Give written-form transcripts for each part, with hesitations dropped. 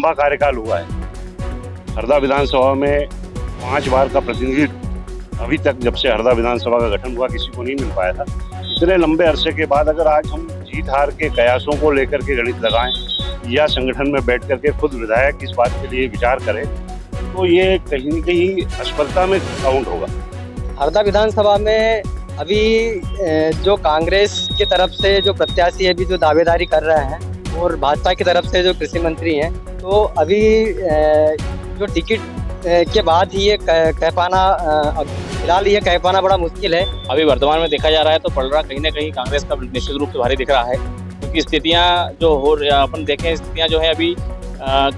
लंबा कार्यकाल हुआ है। हरदा विधानसभा में 5 बार का प्रतिनिधित्व अभी तक जब से हरदा विधानसभा का गठन हुआ किसी को नहीं मिल पाया था। इतने लंबे अरसे के बाद अगर आज हम जीत हार के कयासों को लेकर के गणित लगाएं या संगठन में बैठ करके खुद विधायक इस बात के लिए विचार करें तो ये कहीं न कहीं असफलता में काउंट होगा। हरदा विधानसभा में अभी जो कांग्रेस की तरफ से जो प्रत्याशी अभी जो दावेदारी कर रहे हैं और भाजपा की तरफ से जो कृषि मंत्री हैं, तो अभी जो टिकट के बाद ही ये कह पाना फिलहाल ये कह पाना बड़ा मुश्किल है। अभी वर्तमान में देखा जा रहा है तो पलड़ा कहीं ना कहीं कांग्रेस का निश्चित रूप से भारी दिख रहा है, क्योंकि स्थितियां जो हो अपन देखें स्थितियां जो है अभी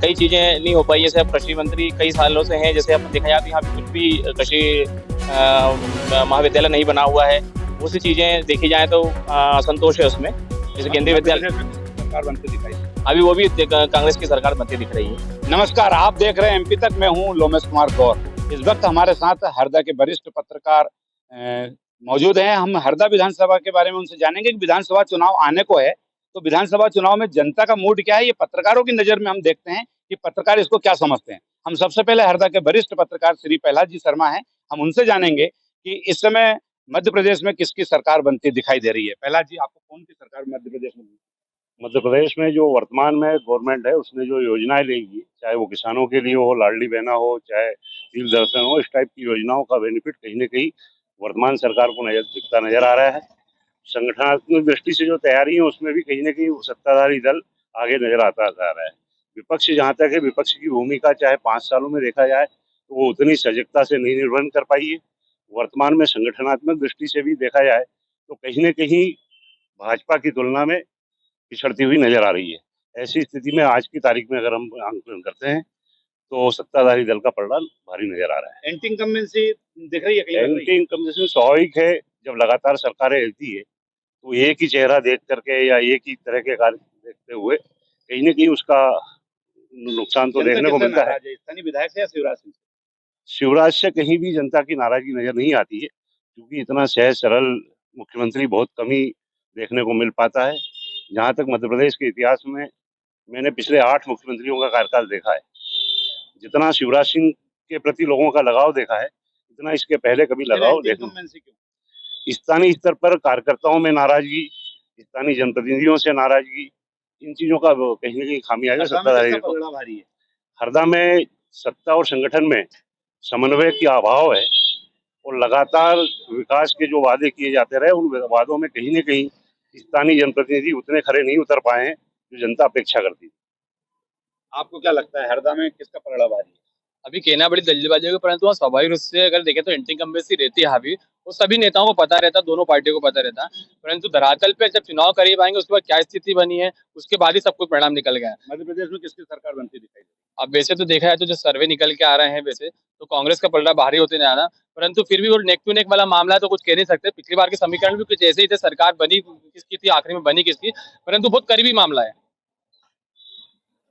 कई चीजें नहीं हो पाई। जैसे अब कृषि मंत्री कई सालों से हैं, जैसे अपन देखा जाए तो यहाँ पे कुछ भी कृषि महाविद्यालय नहीं बना हुआ है। वो सी चीजें देखी जाए तो असंतोष है उसमें। जैसे केंद्रीय विद्यालय सरकार बनती दिखाई, अभी वो भी कांग्रेस की सरकार बनती दिख रही है। नमस्कार, आप देख रहे हैं एमपी तक। मैं हूं लोमेश कुमार गौर। इस वक्त हमारे साथ हरदा के वरिष्ठ पत्रकार मौजूद हैं। हम हरदा विधानसभा के बारे में उनसे जानेंगे कि विधानसभा चुनाव आने को है, तो विधानसभा चुनाव में जनता का मूड क्या है, ये पत्रकारों की नजर में हम देखते हैं कि पत्रकार इसको क्या समझते हैं। हम सबसे पहले हरदा के वरिष्ठ पत्रकार श्री प्रहलाद जी शर्मा हैं, हम उनसे जानेंगे कि इस समय मध्य प्रदेश में किसकी सरकार बनती दिखाई दे रही है। प्रहलाद जी, आपको कौन सी सरकार मध्य प्रदेश में? मध्य प्रदेश में जो वर्तमान में गवर्नमेंट है उसने जो योजनाएं लेगी, चाहे वो किसानों के लिए हो, लाडली बहना हो, चाहे तिल दर्शन हो, इस टाइप की योजनाओं का बेनिफिट कहीं न कहीं वर्तमान सरकार को दिखता नजर आ रहा है। संगठनात्मक दृष्टि से जो तैयारी है उसमें भी कहीं न कहीं सत्ताधारी दल आगे नजर आता जा रहा है। विपक्ष जहाँ तक है, विपक्ष की भूमिका चाहे 5 सालों में देखा जाए तो वो उतनी सजगता से नहीं निर्वहन कर पाई है। वर्तमान में संगठनात्मक दृष्टि से भी देखा जाए तो कहीं न कहीं भाजपा की तुलना में पिछड़ती हुई नजर आ रही है। ऐसी स्थिति में आज की तारीख में अगर हम आंकलन करते हैं तो सत्ताधारी दल का पलड़ा भारी नजर आ रहा है। एंटी इनकम्बेंसी दिख रही है। एंटी इनकम्बेंसी स्वाभाविक है, जब लगातार सरकारें हिलती है तो एक ही चेहरा देख करके या एक ही तरह के कार्य देखते हुए कहीं न कहीं उसका नुकसान तो देखने को मिलता है। स्थानीय विधायक से या शिवराज सिंह? शिवराज से कहीं भी जनता की नाराजगी नजर नहीं आती है, क्योंकि इतना सहज सरल मुख्यमंत्री बहुत कम ही देखने को मिल पाता है। जहाँ तक मध्य प्रदेश के इतिहास में मैंने पिछले 8 मुख्यमंत्रियों का कार्यकाल देखा है, जितना शिवराज सिंह के प्रति लोगों का लगाव देखा है, इतना इसके पहले कभी लगाव देखा। स्थानीय स्तर पर कार्यकर्ताओं में नाराजगी, स्थानीय जनप्रतिनिधियों से नाराजगी, इन चीजों का कहीं न कहीं खामियाजा सत्ताधारी भारी है। हरदा में सत्ता और संगठन में समन्वय की अभाव है और लगातार विकास के जो वादे किए जाते रहे, उन वादों में कहीं न कहीं स्थानीय जनप्रतिनिधि उतने खरे नहीं उतर पाए हैं जो जनता अपेक्षा करती है। आपको क्या लगता है हरदा में किसका पलड़ा भारी है? अभी कहना बड़ी दलीलबाजी होगी, परंतु स्वाभाविक रूप से अगर देखें तो एंटी इनकम्बेंसी रहती है अभी, वो सभी नेताओं को पता रहता है, दोनों पार्टियों को पता रहता है। परंतु धरातल पे जब चुनाव करीब आएंगे उसके बाद क्या स्थिति बनी है उसके बाद ही सब कुछ परिणाम निकल गया है। मध्य प्रदेश में किसकी सरकार बनती दिखाई दे? अब वैसे तो देखा है तो जो सर्वे निकल के आ रहे हैं वैसे तो कांग्रेस का पलड़ा भारी होते नहीं आ रहा, परंतु फिर भी वो नेक टू नेक वाला मामला है तो कुछ कह नहीं सकते। पिछली बार के समीकरण भी कुछ ऐसे ही थे, सरकार बनी किसकी थी, आखिरी में बनी किसकी, परंतु बहुत करीबी मामला है।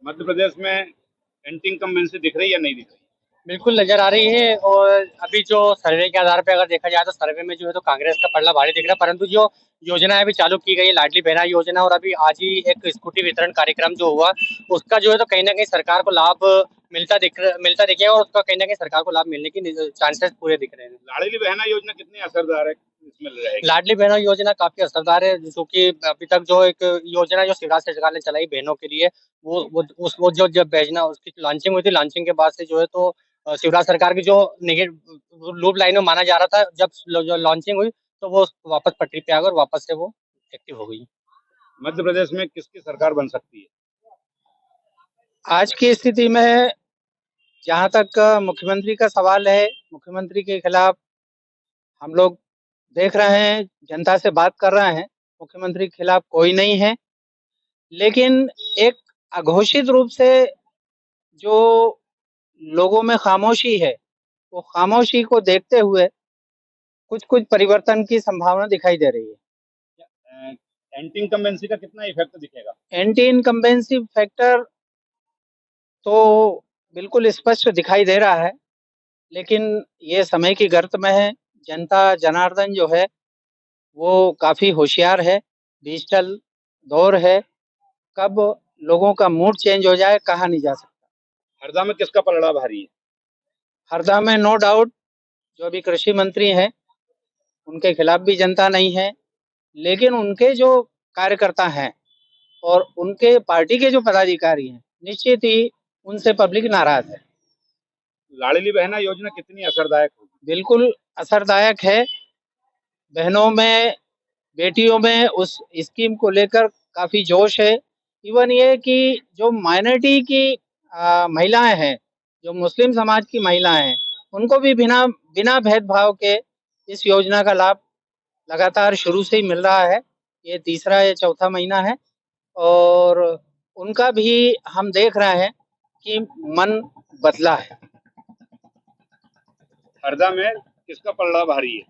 मध्य प्रदेश में एंटी इनकम्बेंसी दिख रही है या नहीं दिख रही? बिल्कुल नजर आ रही है, और अभी जो सर्वे के आधार पे अगर देखा जाए तो सर्वे में जो है तो कांग्रेस का पलड़ा भारी दिख रहा है। परंतु जो योजना अभी चालू की गई, लाडली बहना योजना, और अभी आज ही एक स्कूटी वितरण कार्यक्रम जो हुआ, उसका जो है तो कहीं ना कहीं सरकार को लाभ मिलता दिखेगा, और उसका कहीं ना कहीं सरकार को लाभ मिलने की चांसेस पूरे दिख रहे हैं। लाडली बहना योजना कितनी असरदार है इसमें रहेगी? लाडली बहना योजना काफी असरदार है, जो कि अभी तक जो एक योजना जो शिवराज सरकार ने चलाई बहनों के लिए, वो जो जब भेजना उसकी लॉन्चिंग हुई थी, लॉन्चिंग के बाद से जो है तो शिवराज सरकार की जो लूप लाइन में माना जा रहा था, जब जो लॉन्चिंग हुई तो वो वापस पटरी पे आ गई और वापस से वो एक्टिव हो गई। मध्य प्रदेश में किसकी सरकार बन सकती है? आज की स्थिति में जहाँ तक मुख्यमंत्री का सवाल है, मुख्यमंत्री के खिलाफ हम लोग देख रहे हैं, जनता से बात कर रहे हैं, मुख्यमंत्री के खिलाफ कोई नहीं है, लेकिन एक अघोषित रूप से जो लोगों में खामोशी है, वो खामोशी को देखते हुए कुछ परिवर्तन की संभावना दिखाई दे रही है। एंटी इनकम्बेंसी का कितना इफेक्ट दिखेगा? एंटी इनकम्बेंसी फैक्टर तो बिल्कुल स्पष्ट दिखाई दे रहा है, लेकिन ये समय की गर्त में है। जनता जनार्दन जो है वो काफ़ी होशियार है, डिजिटल दौर है, कब लोगों का मूड चेंज हो जाए कहा नहीं जा सकता। हरदा में किसका पलड़ा भारी है? हरदा में नो डाउट जो अभी कृषि मंत्री हैं, उनके खिलाफ भी जनता नहीं है, लेकिन उनके जो कार्यकर्ता हैं और उनके पार्टी के जो पदाधिकारी हैं, निश्चित ही उनसे पब्लिक नाराज है। लाडली बहना योजना कितनी असरदायक होगी? बिल्कुल असरदायक है। बहनों में, बेटियों में उस स्कीम को लेकर काफ़ी जोश है। इवन ये कि जो माइनॉरिटी की महिलाएँ हैं, जो मुस्लिम समाज की महिलाएँ हैं, उनको भी बिना बिना भेदभाव के इस योजना का लाभ लगातार शुरू से ही मिल रहा है। ये तीसरा या चौथा महीना है और उनका भी हम देख रहे हैं कि मन बदला है। हरदा में किसका पलड़ा भारी है?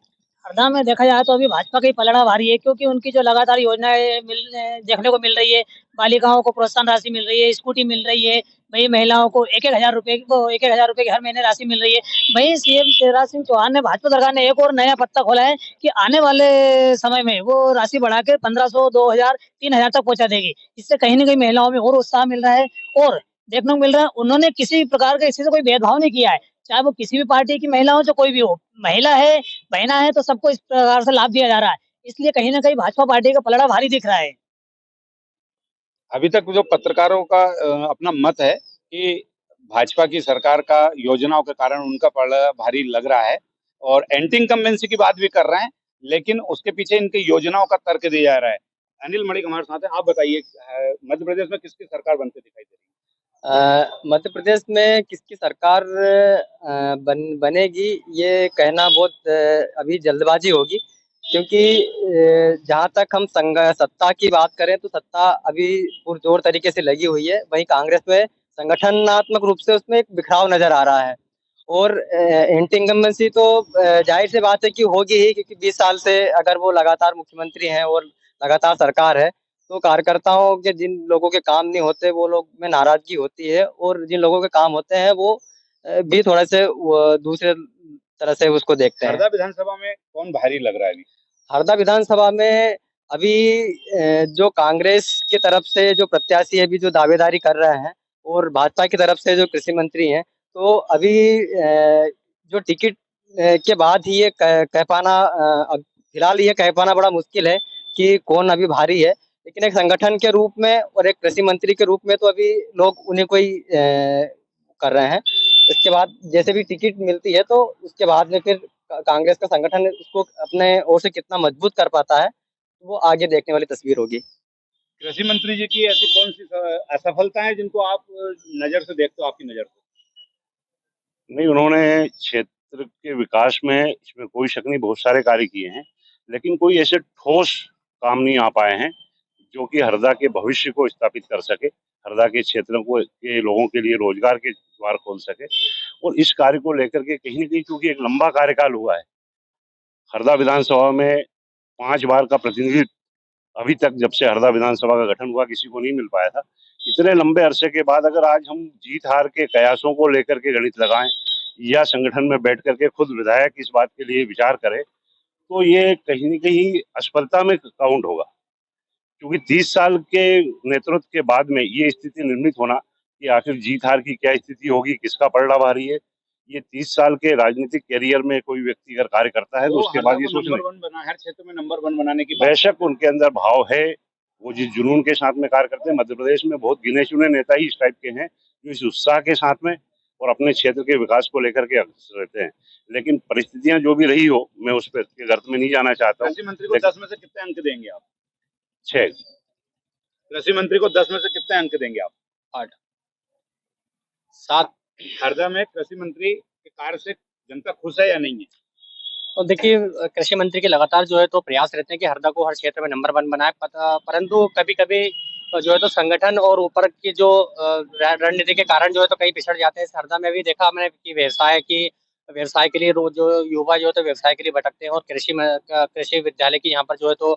हरदा में देखा जाए तो अभी भाजपा का ही पलड़ा भारी है, क्योंकि उनकी जो लगातार योजनाएं देखने को मिल रही है। बालिकाओं को प्रोत्साहन राशि मिल रही है, स्कूटी मिल रही है, वही महिलाओं को एक हजार रुपए की हर महीने राशि मिल रही है। वही सीएम शिवराज सिंह चौहान ने, भाजपा सरकार ने एक और नया पत्ता खोला है कि आने वाले समय में वो राशि बढ़ा के 1500, 2000, 3000 तक पहुंचा देगी। इससे कहीं ना कहीं महिलाओं में और उत्साह मिल रहा है और देखने को मिल रहा है उन्होंने किसी प्रकार का, इससे कोई भेदभाव नहीं किया है, चाहे वो किसी भी पार्टी की महिला हो, चाहे कोई भी हो। महिला है, बहना है, तो सबको इस प्रकार से लाभ दिया जा रहा है। इसलिए कहीं न कहीं भाजपा पार्टी का पलड़ा भारी दिख रहा है। अभी तक जो पत्रकारों का अपना मत है कि भाजपा की सरकार का योजनाओं के कारण उनका पलड़ा भारी लग रहा है और एंटी इनकम्बेंसी की बात भी कर रहे हैं, लेकिन उसके पीछे इनकी योजनाओं का तर्क दिया जा रहा है। अनिल मलिक हमारे साथ हैं। आप बताइए, मध्य प्रदेश में किसकी सरकार बनती दिखाई दे रही है? मध्य प्रदेश में किसकी सरकार बनेगी, ये कहना बहुत अभी जल्दबाजी होगी, क्योंकि जहाँ तक हम सत्ता की बात करें तो सत्ता अभी पुरजोर तरीके से लगी हुई है। वहीं कांग्रेस में संगठनात्मक रूप से उसमें एक बिखराव नजर आ रहा है और एंटी इनकम्बेंसी तो जाहिर सी बात है कि होगी ही, क्योंकि 20 साल से अगर वो लगातार मुख्यमंत्री हैं और लगातार सरकार है, तो कार्यकर्ताओं के, जिन लोगों के काम नहीं होते वो लोग में नाराजगी होती है और जिन लोगों के काम होते हैं वो भी थोड़े से दूसरे तरह से उसको देखते हैं। हरदा विधानसभा में कौन भारी लग रहा है अभी? हरदा विधानसभा में अभी जो कांग्रेस की तरफ से जो प्रत्याशी अभी जो दावेदारी कर रहे हैं और भाजपा की तरफ से जो कृषि मंत्री हैं, तो अभी जो टिकट के बाद ही ये कह पाना, फिलहाल ये कह पाना बड़ा मुश्किल है कि कौन अभी भारी है। लेकिन एक संगठन के रूप में और एक कृषि मंत्री के रूप में तो अभी लोग उन्हें कोई कर रहे हैं। इसके बाद जैसे भी टिकट मिलती है तो उसके बाद में फिर कांग्रेस का संगठन उसको अपने ओर से कितना मजबूत कर पाता है, वो आगे देखने वाली तस्वीर होगी। कृषि मंत्री जी की ऐसी कौन सी असफलता है जिनको आप नजर से देखते हो, आपकी नजर से? नहीं, उन्होंने क्षेत्र के विकास में, इसमें कोई शक नहीं, बहुत सारे कार्य किए हैं, लेकिन कोई ऐसे ठोस काम नहीं आ पाए हैं जो कि हरदा के भविष्य को स्थापित कर सके, हरदा के क्षेत्रों को के लोगों के लिए रोजगार के द्वार खोल सके। और इस कार्य को लेकर के कहीं न कहीं, क्योंकि एक लंबा कार्यकाल हुआ है, हरदा विधानसभा में 5 बार का प्रतिनिधित्व अभी तक, जब से हरदा विधानसभा का गठन हुआ, किसी को नहीं मिल पाया था। इतने लंबे अरसे के बाद अगर आज हम जीत हार के कयासों को लेकर के गणित लगाएं या संगठन में बैठ करके खुद विधायक इस बात के लिए विचार करें, तो ये कहीं न कहीं असफलता में काउंट होगा। क्योंकि 30 साल के नेतृत्व के बाद में ये स्थिति निर्मित होना कि आखिर जीत हार की क्या स्थिति होगी, किसका पलड़ा भारी है, ये 30 साल के राजनीतिक कैरियर में कोई व्यक्ति अगर कार्य करता है तो उसके बाद ये सोचना, हर क्षेत्र में नंबर 1 बनाने की बात। बेशक उनके अंदर भाव है, वो जिस जुनून के साथ में कार्य करते हैं। मध्य प्रदेश में बहुत गिने चुने नेता ही इस टाइप के हैं जो इस उत्साह के साथ में और अपने क्षेत्र के विकास को लेकर के अग्रसर रहते हैं। लेकिन परिस्थितियां जो भी रही हो, मैं उस पर के गर्त में नहीं जाना चाहता हूँ। कृषि मंत्री को 10 में से कितने अंक देंगे आप? 6। कृषि मंत्री को 10 में से कितने अंक देंगे आप? 8, 7। हरदा में कृषि मंत्री के कार्य से जनता खुश है या नहीं है? तो देखिए, कृषि मंत्री के लगातार जो है तो प्रयास रहते हैं कि हरदा को हर क्षेत्र में नंबर 1 बनाए, परंतु कभी-कभी जो है तो संगठन और ऊपर की जो रणनीति के कारण जो है तो कहीं पिछड़ जाते हैं। इस हरदा में भी देखा हमने कि व्यवसाय के लिए जो युवा जो है तो व्यवसाय के लिए भटकते हैं और कृषि विद्यालय की यहाँ पर जो है तो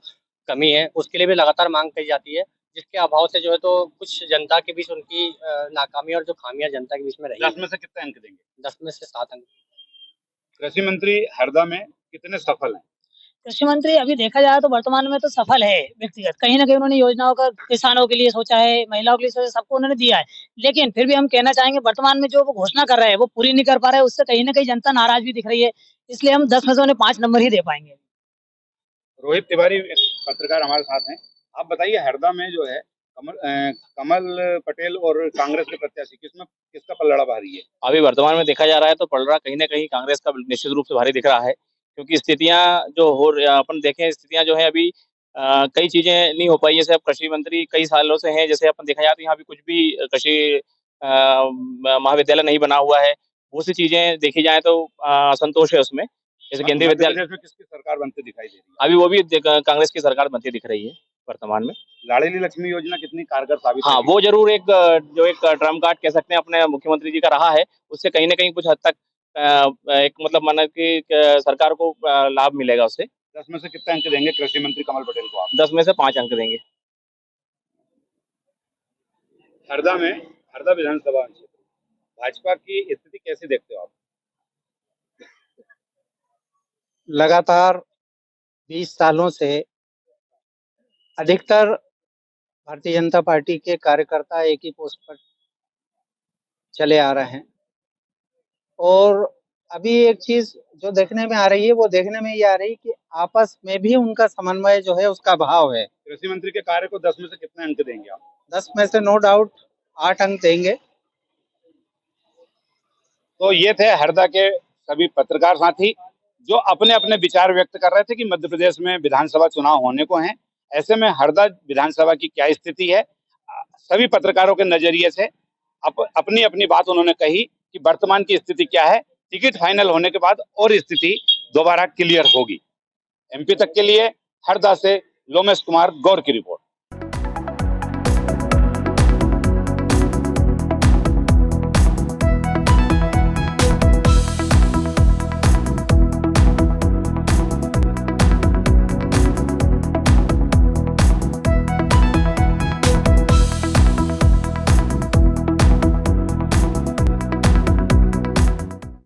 कमी है, उसके लिए भी लगातार मांग की जाती है, जिसके अभाव से जो है तो कुछ जनता के बीच उनकी नाकामी और जो खामियां जनता के बीच में रही 10 में से कितने अंक देंगे? 10 में से 7 अंक। कृषि मंत्री हरदा में कितने सफल हैं? कृषि मंत्री अभी देखा जाए तो वर्तमान में तो सफल है व्यक्तिगत। कहीं न कहीं उन्होंने योजनाओं का किसानों के लिए सोचा है, महिलाओं के लिए सोचा है, सबको उन्होंने दिया है। लेकिन फिर भी हम कहना चाहेंगे वर्तमान में जो वो घोषणा कर रहे हैं, वो पूरी नहीं कर पा रहे हैं, उससे कहीं न कहीं जनता नाराज़ भी दिख रही है। इसलिए हम 10 में से उन्हें 5 नंबर ही दे पाएँगे। रोहित तिवारी एक पत्रकार हमारे साथ हैं। आप बताइए हरदा में जो है कमल पटेल और कांग्रेस के प्रत्याशी किसमें किसका पलड़ा भारी है? अभी वर्तमान में देखा जा रहा है तो पलड़ा कहीं न कहीं कांग्रेस का निश्चित रूप से भारी दिख रहा है, क्योंकि स्थितियाँ जो अपन देखें स्थितियाँ जो हैं अभी कई चीज़ें नहीं हो पाई, जैसे अब कृषि मंत्री कई सालों से हैं, जैसे अपन देखा जाए तो यहाँ भी कुछ भी कृषि महाविद्यालय नहीं बना हुआ है। वो सी चीज़ें देखी जाएँ तो असंतोष है उसमें। जैसे केंद्रीय मध्य विद्यालय प्रदेश में किसकी सरकार बनती दिखाई दे रही है? अभी वो भी कांग्रेस की सरकार बनती दिख रही है वर्तमान में। लाड़ली लक्ष्मी योजना कितनी कारगर साबित हाँ, होगी? वो ज़रूर एक जो एक ट्रम्प कार्ड कह सकते हैं अपने मुख्यमंत्री जी का रहा है, उससे कहीं न कहीं कुछ हद तक एक मतलब माना कि सरकार को लाभ मिलेगा उससे। 10 में से कितने अंक देंगे कृषि मंत्री कमल पटेल को आप? 10 में से 5 अंक देंगे। हरदा में हरदा विधानसभा क्षेत्र भाजपा की स्थिति कैसे देखते हो आप? लगातार 20 सालों से अधिकतर भारतीय जनता पार्टी के कार्यकर्ता एक ही पोस्ट पर चले आ रहे हैं और अभी एक चीज़ जो देखने में आ रही है, वो देखने में ये आ रही है कि आपस में भी उनका समन्वय जो है उसका अभाव है। कृषि मंत्री के कार्य को 10 में से कितने अंक देंगे आप? 10 में से नो डाउट 8 अंक देंगे। तो ये थे हरदा के सभी पत्रकार साथी जो अपने अपने विचार व्यक्त कर रहे थे कि मध्य प्रदेश में विधानसभा चुनाव होने को हैं। ऐसे में हरदा विधानसभा की क्या स्थिति है, सभी पत्रकारों के नजरिए से अपनी अपनी बात उन्होंने कही कि वर्तमान की स्थिति क्या है, टिकट फाइनल होने के बाद और स्थिति दोबारा क्लियर होगी। एमपी तक के लिए हरदा से लोमेश कुमार गौर की रिपोर्ट।